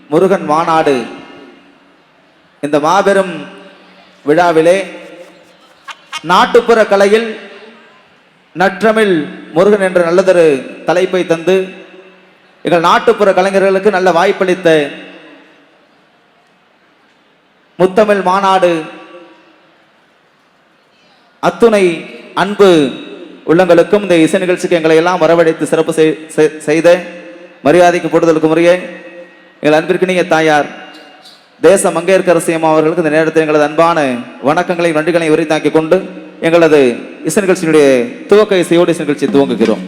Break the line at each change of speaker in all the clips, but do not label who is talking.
முருகன் மாநாடு இந்த மாபெரும் விழாவிலே நாட்டுப்புற கலையில் நற்றமிழ் முருகன் என்ற நல்லதொரு தலைப்பை தந்து எங்கள் நாட்டுப்புற கலைஞர்களுக்கு நல்ல வாய்ப்பளித்த முத்தமிழ் மாநாடு அத்துணை அன்பு உள்ளங்களுக்கும் இந்த இசை நிகழ்ச்சிக்கு எங்களை எல்லாம் வரவழைத்து சிறப்பு செய்த மரியாதைக்கு போடுதலுக்கு முறையே எங்கள் அன்பிற்கு நீங்க தாயார் தேச மங்கையர்க்கரசி அம்மா அவர்களுக்கு இந்த நேரத்தில் எங்களது அன்பான வணக்கங்களையும் நன்றிகளையும் உரித்தாக்கிக் கொண்டு எங்களது இசை நிகழ்ச்சியினுடைய துவக்க இசையோடு இசை நிகழ்ச்சி துவங்குகிறோம்.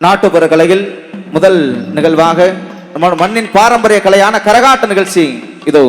நாட்டுப்புற கலையில் முதல் நிகழ்வாக நம்ம மண்ணின் பாரம்பரிய கலையான கரகாட்ட நிகழ்ச்சி இதோ.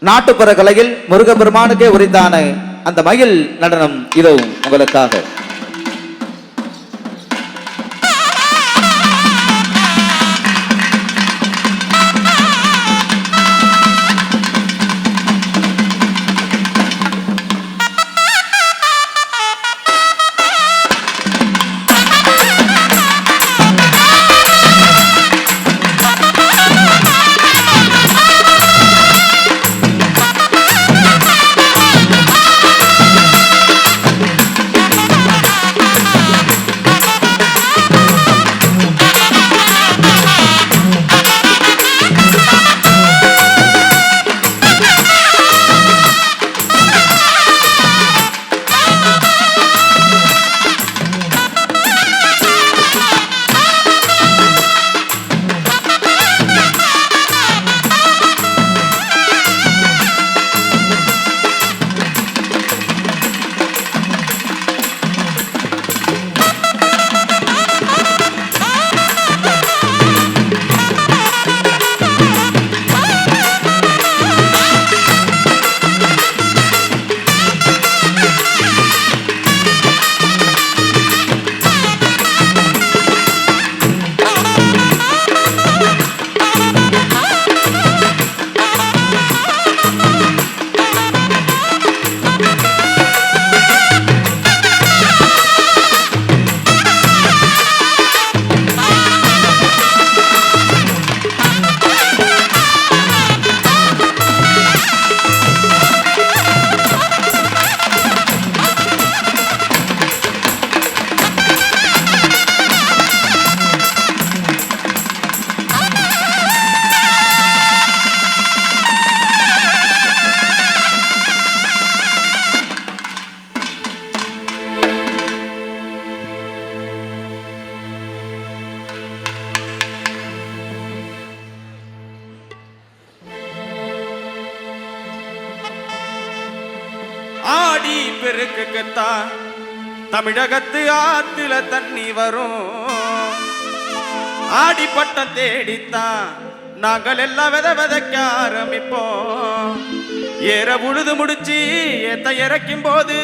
நாட்டுப்புற கலையில் முருகப்பெருமானுக்கே உரித்தான அந்த மயில் நடனம் இதோ உங்களுக்காக.
ஆடி பெருக்குத்தான் தமிழகத்து ஆத்துல தண்ணி வரும். ஆடி பட்டம் தேடித்தான் நாங்கள் எல்லாம் விதைக்க ஆரம்பிப்போம். ஏற உழுது முடிச்சு ஏத்த இறக்கும் போது,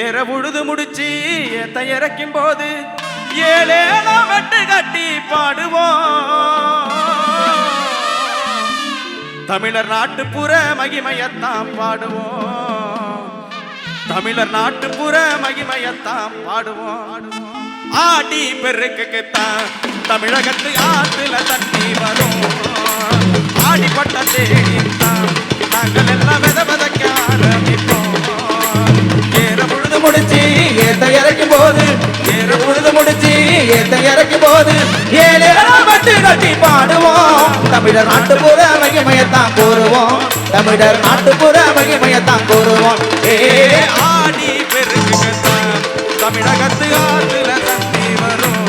ஏற உழுது முடிச்சு ஏத்த இறக்கும் போது ஏழேலாம் வெட்டு கட்டி பாடுவோம். தமிழர் நாட்டுப்புற மகிமையத்தான் பாடுவோம். தமிழர் நாட்டுப்புற மகிமையத்தான் பாடுவோம். ஆடி பெருக்குத்தான் தமிழகத்து ஆத்துல தண்ணி வரும். ஆடி பட்ட தேடித்தான் நாங்கள் எல்லாம் விதைக்க ஆரம்பிப்போம். ஏற உழுது முடிச்சு ஏத்த இறக்கும் போது, ஏற உழுது முடிச்சு ஏத்த இறக்கும் போது ஏழேலாம் வெட்டு கட்டி பாடுவோம்.
தமிழர் நாட்டுப்புற மகிமையத்தான் கூறுவோம். தமிழர் நாட்டுப்புற மகிமையத்தான் கூறுவோம்.
ஆடி பெருக்குத்தான் தமிழகத்து ஆத்துல தண்ணி வரும்.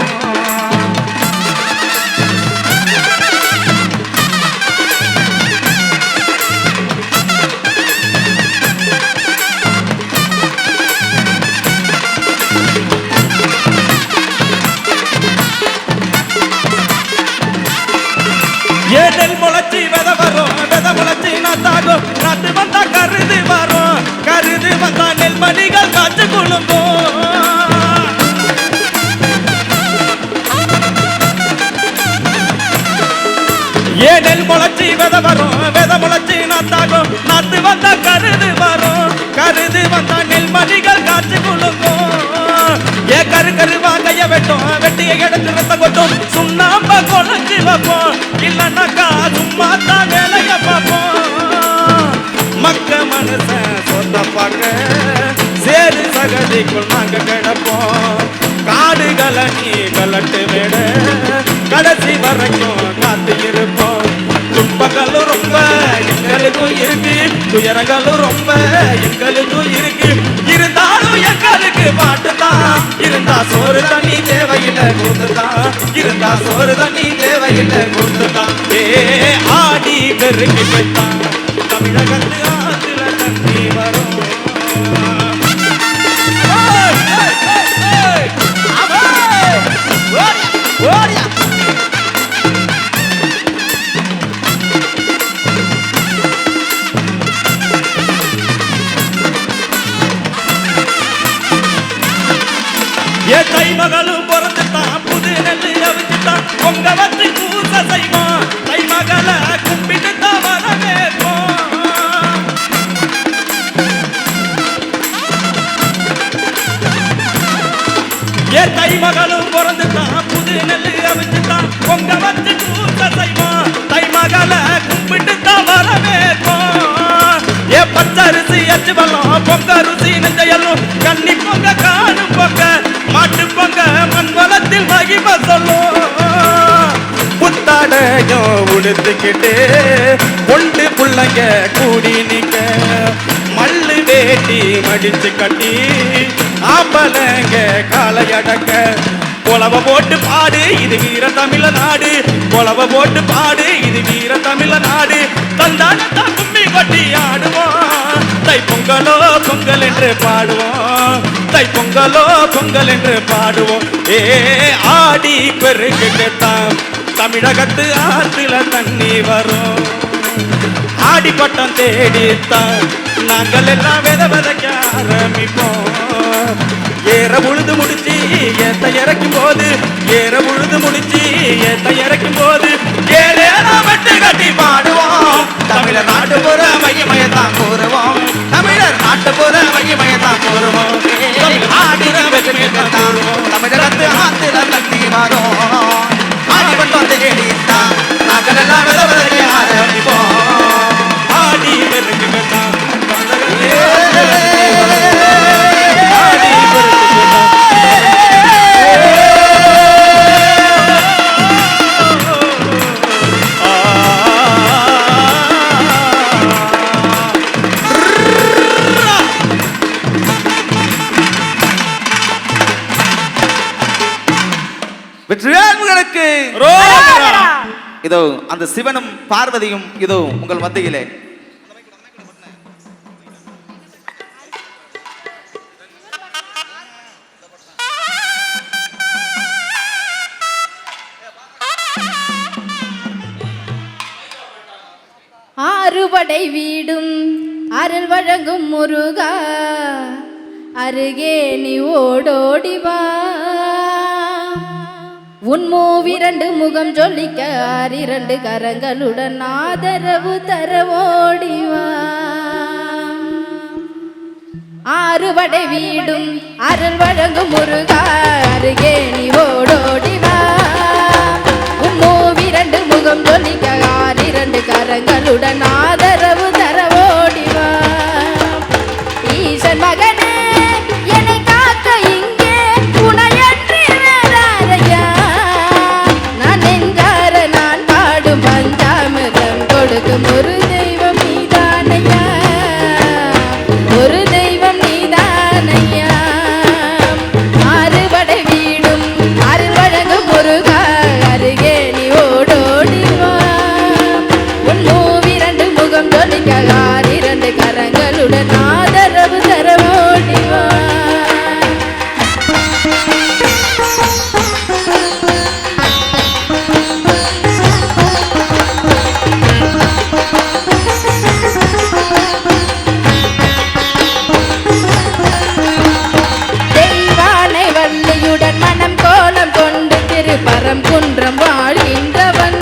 ஏடல் முளைச்சி வித வரும், வித முளைச்சி நாத்தாகும், நாத்து வந்தா கருது வரும், கருது வந்தா நெல்மணிகள் காய்ச்சி குழுங்கும். ஏடல் முளைச்சி வித வரும், வித முளைச்சி நாத்தாகும், நாத்து வந்தா கருது வரும், கருது வந்தா நெல்மணிகள் காய்ச்சி குழுங்கும். ஏ கரு கருவா கைய வெட்டும், வெட்டிய எடுத்து ரத்த கொட்டும், சுண்ணாம்ப கொலைச்சி வைப்போம், இல்லைன்னாக்கா சும்மா தான் வேலைய பார்ப்போம். மக்க மனுஷன் சொந்த பார்க்க சேரு சகதிக்குள் நாங்க கிடப்போம். காடுகளை நீ கலட்டு விட கடைசி வரைக்கும் காத்து இருப்போம். துன்பங்களும் ரொம்ப எங்களுக்கும் இருக்கு, துயரங்களும் ரொம்ப எங்களுக்கும் இருக்கு. இருந்தாலும் எங்களுக்கு பாட்டுதான், இருந்தா சோறு தண்ணி தேவையில்லை கூத்துதான், இருந்தா சோறு தண்ணி தேவையில்லை கூத்துதான். ஆடி பெருக்கி வைத்தான் தமிழகத்து ஆத்துல தண்ணி வரும். ஏ தை மகளும் பிறந்துட்டான், புது நெல்லு அவிச்சுட்டான், பொங்க வச்சு பூச செய்வோம், தை மகளை கும்பிட்டு தான் வரவேற்போம். ஏ தை மகளும் பிறந்துட்டான், புது நெல்லு அவிச்சுட்டான், பொங்க வச்சு பூச செய்வோம், தை மகளை கும்பிட்டு தான் வரவேற்போம். ஏ பச்சரிசி அச்சு வல்லம், பொங்க ருசி நெஞ்சையல்லும், கன்னி பொங்க காணும் பொங்க, மாட்டு பொங்க மண் வளத்தில் மகிமை சொல்லும். புத்தாடையும் உடுத்துக்கிட்டு பொண்டு புள்ளைங்க கூடி நிக்க, மல்லு வேட்டி மடிச்சு கட்டி ஆம்பளைங்க காலை அடக்க. கொலவ போட்டு பாடு இது வீர தமிழ நாடு, கொலவ போட்டு பாடு இது வீர தமிழ நாடு. தந்தானத்தான் கும்மி கொட்டி ஆடுவோம், தை பொங்கலோ பொங்கல் என்று பாடுவோம், தை பொங்கலோ பொங்கல் என்று பாடுவோம். ஆடி பெருக்குத்தான் தமிழகத்து ஆத்துல தண்ணி வரும். ஆடி பட்டம் தேடித்தான் நாங்கள் எல்லாம் விதைக்க ஆரம்பிப்போம். ஏற உழுது முடிச்சு ஏத்த இறக்கும் போது, ஏற உழுது முடிச்சு ஏத்த இறக்கும் போது ஏழேலாம் வெட்டு கட்டி பாடுவோம். தமிழர் நாட்டுப்புற மகிமையத்தான் கூறுவோம், தமிழர் நாட்டுப்புற மகிமையத்தான் கூறுவோம். ஆடி பெருக்குத்தான் தமிழகத்து ஆத்துல தண்ணி வரும். ஆடி பட்டம் தேடித்தான் நாங்கள் எல்லாம் விதைக்க ஆரம்பிப்போம். ஆடி பெருக்குத்தான்
வெற்றியாளர்களுக்கு இதோ அந்த சிவனும் பார்வதியும் இதோ உங்கள் மத்தியிலே.
அறுபடை வீடும் அருள் வழங்கும் முருகா அருகே நீ ஓடோடி வா உன் மூவிரண்டு முகம் ஜொலிக்க ஆறிரண்டு கரங்களுடன் ஆதரவு தர ஓடி வா ஆறுபடை வீடும் அருள் வழங்கும் முருகா அருகே நீ ஓடோடி வா உன் மூவிரண்டு முகம் ஜொலிக்க ஆறிரண்டு கரங்களுடன் ஆதரவு தர ஓடி வா ஈசன் மகனே என்னை காக்க இங்கே துணையன்றி வேறாரையா நான் நெஞ்சார நான் பாடும் பஞ்சாமிர்தம் கொடுக்கும் ஒரு தெய்வம் நீதானையா ஒரு தெய்வம் நீதானையா ஆறுபடை வீடும் அருள் வழங்கும் முருகா அருகே நீ ஓடோடி வா உன் மூவிரண்டு முகம் ஜொலிக்க ஆறிரண்டு கரங்களுடன் ஆதரவு தர ஓடி வா தெய்வானை வள்ளியுடன் மனம் கோலம் கொண்டு திருப்பரம் குன்றம் வாழ்கின்றவன்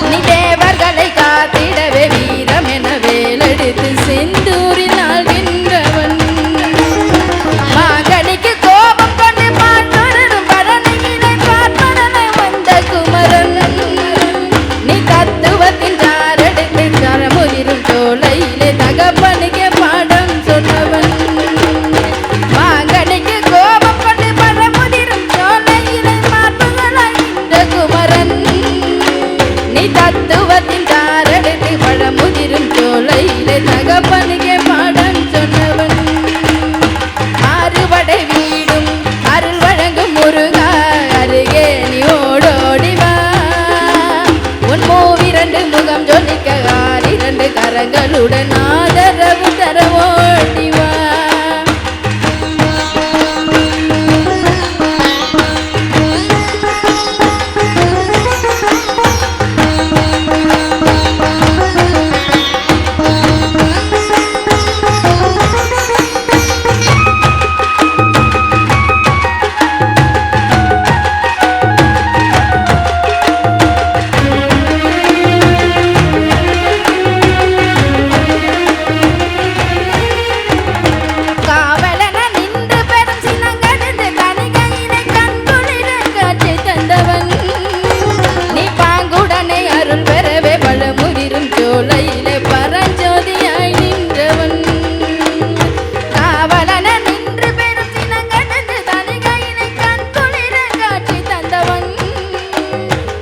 நீ தேவர்களை காத்திடவே வீரம் என வேலெடுத்து செந்தூரில் ஆள்கின்றவன் மாங்கனிக்கு கோபம் கொண்டு பாட்டொரும் பழனியிலே பார்ப்பதனை வந்த குமரன் நீ தத்துவத்தின் சாரெடுத்து தரமுதிரும் சோலையிலே தகப்பனுக்கு பாடம் சொன்னவன் மாங்கனிக்கு கோபம் கொண்டு பழமுதிரும் சோலையிலே பார்ப்பதனாய் இந்த குமரன் நீ தத்துவத்தின் சாரெடுத்து பழமுதிரும் சோலையிலே தகப்பனுக்கு பாடம் சொன்னவன் ஆறுபடை வீடும் அருள் வழங்கும் முருகா அருகே நீ ஓடோடி வா உன் மூவிரண்டு முகம் ஜொலிக்க ஆறிரண்டு கரங்களுடன் ஆதரவு தர ஓடி வா காவலன நின்று பெரும் சினங்கடந்து கனிகையினை கண்குளிர காட்சி தந்தவன் நீ பாங்குடனே அருள் பெறவே பழமுதிரும் சோலையிலே பரஞ்சோதியாய் நின்றவன் காவலன நின்று பெரும் சினங்கடந்து கனிகையினை கண்குளிர காட்சி தந்தவன்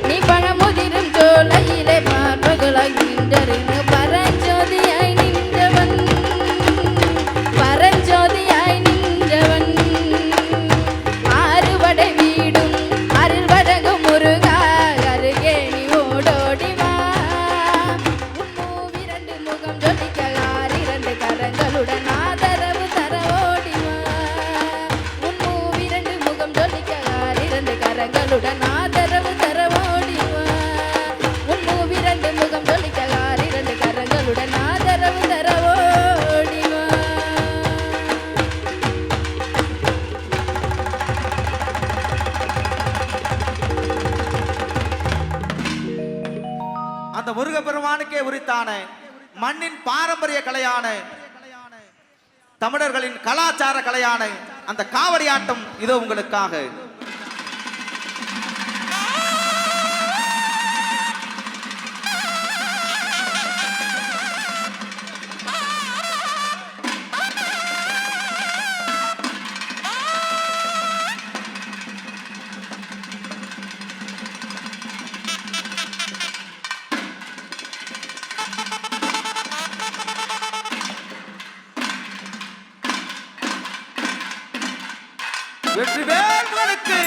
நீ பழமுதிரும் சோலையிலே பார்வகளாய் நின்றறிந்து பரஞ்சோதியாய் நின்றவன் பரஞ்சோதியாய் நின்றவன் ஆறுபடை வீடும் அருள் வழங்கும் முருகா அருகே நீ ஓடோடி வா உன் மூவிரண்டு முகம் ஜொலிக்க ஆறிரண்டு கரங்களுடன் ஆதரவு தர ஓடி வா உன் மூவிரண்டு முகம் ஜொலிக்க ஆறிரண்டு கரங்களுடன் ஆதரவு தர ஓடி வா உன் மூவிரண்டு முகம் ஜொலிக்க ஆறிரண்டு கரங்களுடன் ஆதரவு தர ஓடி வா
அந்த முருகப்பெருமானுக்கே உரித்தான மண்ணின் பாரம்பரிய கலையான தமிழர்களின் கலாச்சார கலையான அந்த காவடி ஆட்டம் இதோ உங்களுக்காக. வெற்றிவேல் முருகனுக்கு.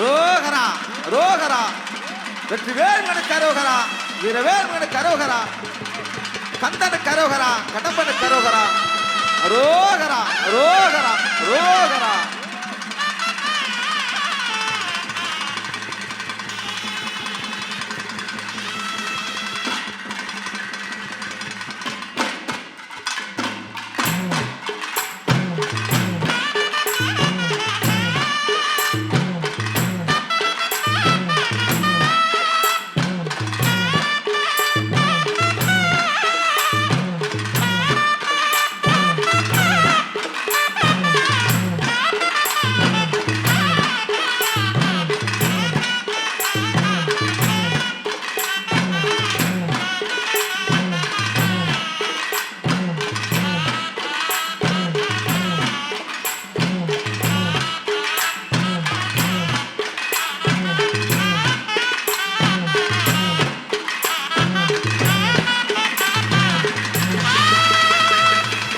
அரோகரா அரோகரா வெற்றிவேல் மனுக்கு அரோகரா வீரவேல் மனுக்கு அரோகரா கந்தனுக்கு அரோகரா கடம்பனுக்கு அரோகரா அரோகரா அரோகரா அரோகரா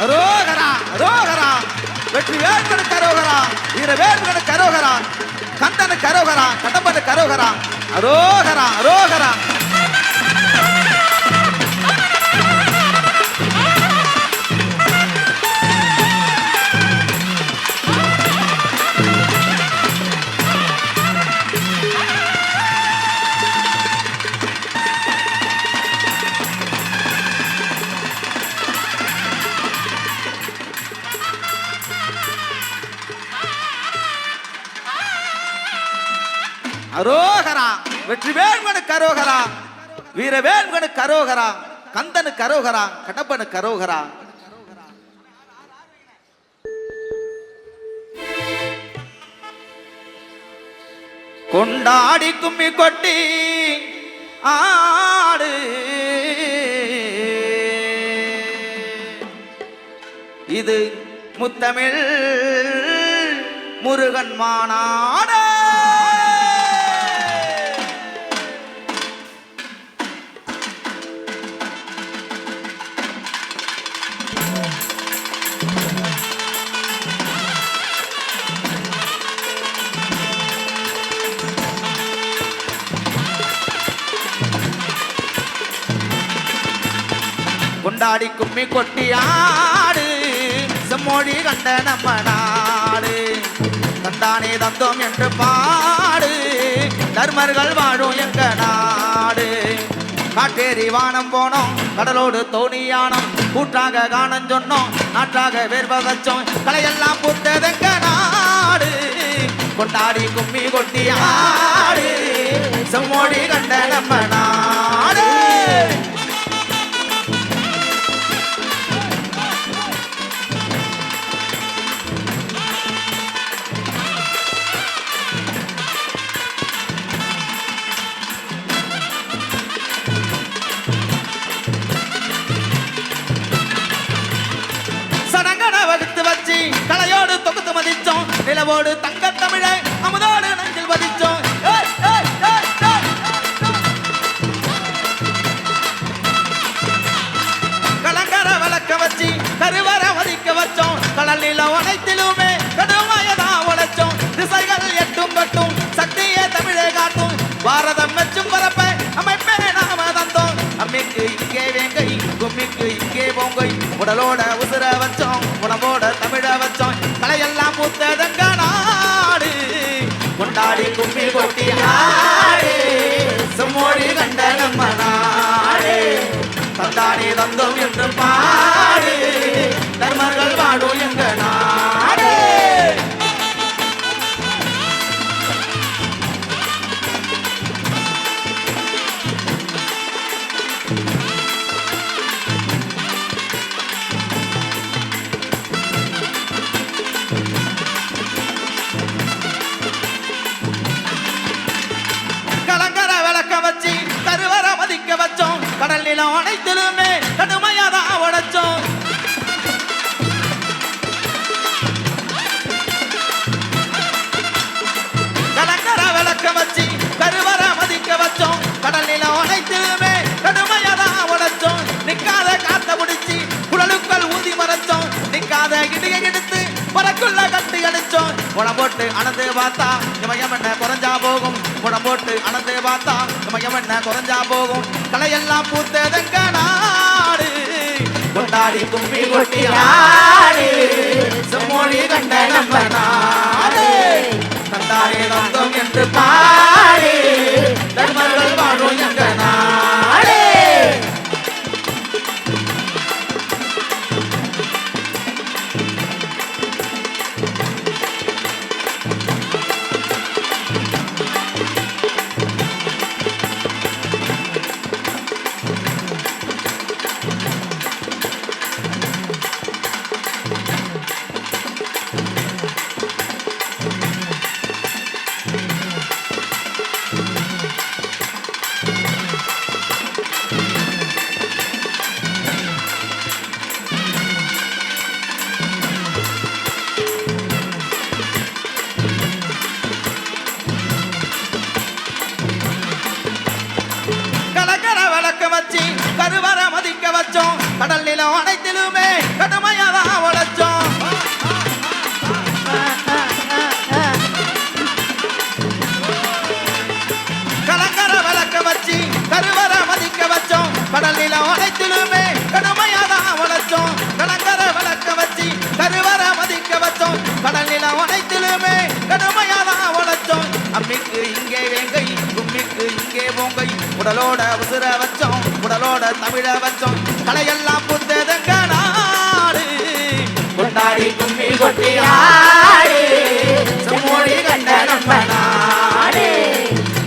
அரோகரா அரோகரா வெற்றிவேல் மனுக்கு அரோகரா வீரவேல் மனுக்கு அரோகரா கந்தனுக்கு அரோகரா கடம்பனுக்கு அரோகரா அரோகரா அரோகரா அரோகரா வெற்றிவேல் மனுக்கு அரோகரா வீரவேல் மனுக்கு அரோகரா கந்தனுக்கு அரோகரா கடம்பனுக்கு அரோகரா கொண்டாடி கும்மி கொட்டி ஆடு இது முத்தமிழ் முருகன் மாநாடு கொண்டாடி கும்மி கொட்டி ஆடு செம்மொழி கண்ட நம்ம நாடு தந்தானே தந்தோம் என்று பாடு தர்மர்கள் வாழும் எங்க நாடு காட்டேரி வானம் போனோம் கடலோடு தோணியானோம் கூட்டாக காணம் சொன்னோம் நாட்டாக வேர்வ வச்சோம் கலையெல்லாம் பூத்ததெங்க நாடு கொண்டாடி கும்மி கொட்டி ஆடு செம்மொழி கண்ட நம்ம நாடு கலையோடு தொகுத்து மதிச்சோம் நிலவோடு தங்க தமிழை அமுதோடு நெஞ்சில் பதிச்சோம் கலங்கர வளர்க்க வச்சு கருவர மதிக்க வச்சோம் கடல் நிலம் அனைத்திலுமே கடுமையதா உழைச்சோம் திசைகள் எட்டும் கட்டும் சக்தியே தமிழை காட்டும் பாரதம் மெச்சும் பரப்ப அமைப்பே நாம தந்தோம் அம்மிக்கு இங்கே வேங்கை கும்மிக்கு இங்கே போங்கை உடலோட உசுர வச்சோம் உடம்போட தமிழ வச்சோம் கலையெல்லாம் பூத்ததங்க நாடு கொண்டாடி கும்மி கொட்டி ஆடு செம்மொழி கண்ட நம்ம நாடு தந்தானே தந்தோம் என்று பாடு தர்மர்கள் வாடும் எங்க நாடு கடல் நிலம் அனைத்திலுமே கடுமையாதான் உழைச்சோம் கலங்கர விளக்க வச்சு கருவர மதிக்க வச்சோம் கடல் நிலம் அனைத்திலுமே கடுமையாதான் உழைச்சோம் நிக்காத காத்த முடிச்சு குழலுக்கள் ஊதி மறைச்சோம் நிக்காத இடுகை எடுத்து பறக்குள்ள கட்டி அடிச்சு
வச்சோம் குடம் போட்டு அனந்து பார்த்தா இமயம் என்ன குறைஞ்சா போகும் குடம் போட்டு அனந்து பார்த்தா இமயம் என்ன குறைஞ்சா போகும் கலையெல்லாம் பூத்ததங்க நாடு கொண்டாடி கும்பி கொட்டி ஆடு செம்மொழி கண்ட நம்ம நாடு தந்தாரே தந்தோம் என்று பாடு தர்மர்கள் வாழும் எங்க நாடு கருவற மதிக்க வச்சோம் கடல் நிலம் அனைத்திலுமே கடுமையாதான் உழைச்சோம் கலங்கர விளக்க வச்சு கருவற மதிக்க வச்சோம் கடல் நிலம் அனைத்திலுமே கடுமையாதான் உழைச்சோம் கலங்கர விளக்க வச்சு கருவற மதிக்க வச்சோம் கடல் நிலம் அனைத்திலுமே கடுமையாதான் உழைச்சோம் அம்மிக்கு இங்கே வேங்கை கும்மிக்கு இங்கே போங்கை உடலோட உசுர வச்சோம் உடலோட தமிழ வச்சோம் கலையெல்லாம் புத்ததங்க நாடு கொண்டாடி கும்மி கொட்டி ஆடு செம்மொழி கண்ட நம்ம நாடு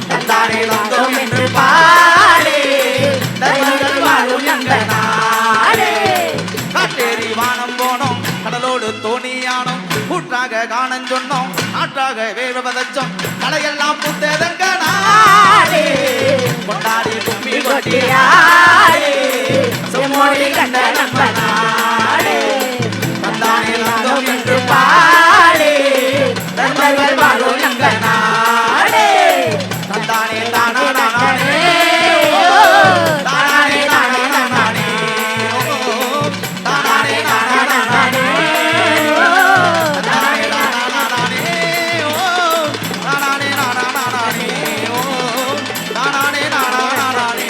தந்தாரே தந்தோம் என்று பாடு தர்மர்கள் வாழும் எங்க நாடு காட்டேரி வானம் போனோம் கடலோடு தோணியானோம் கூட்டாக காணம் சொன்னோம் நாட்டாக வேற வதச்சோம் கலையெல்லாம் புத்ததங்க நாடு கொண்டாடி கும்மி கொட்டி ஆடு செம்மொழி கண்ட நம்ம நாடு தந்தானே தந்தோம் என்று பாடு தர்மர்கள் வாழும் எங்க நாடு தந்தானே தானே தானே தானே தானே தானே தானே தானே தானே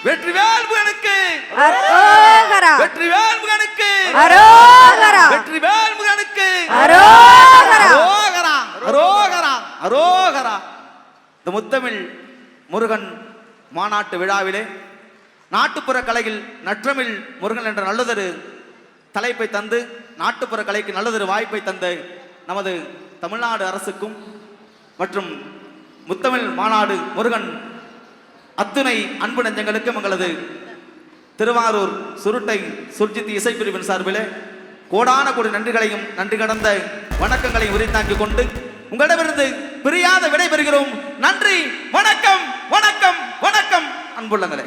வெற்றிவேல் முகனுக்கு
அரோகரா
வெற்றிவேல் முகனுக்கு
அரோகரா
வெற்றிவேல் முகனுக்கு
அரோகரா
அரோகரா அரோகரா அரோகரா இந்த முத்தமிழ் முருகன் மாநாட்டு விழாவிலே நாட்டுப்புற கலையில் நற்றமிழ் முருகன் என்ற நல்லதொரு தலைப்பை தந்து நாட்டுப்புற கலைக்கு நல்லதொரு வாய்ப்பை தந்த நமது தமிழ்நாடு அரசுக்கும் மற்றும் முத்தமிழ் மாநாடு முருகன் அத்துணை அன்பு நெஞ்சங்களுக்கும் எங்களது திருவாரூர் சுருட்டை சுர்ஜித் இசைப்பிரிவின் சார்பிலே கோடான கோடி நன்றிகளையும் நன்றி கடந்த வணக்கங்களையும் உரித்தாக்கிக் கொண்டு உங்களிடமிருந்து பிரியாத விடை பெறுகிறோம். நன்றி, வணக்கம், வணக்கம், வணக்கம் அன்புள்ளங்களே.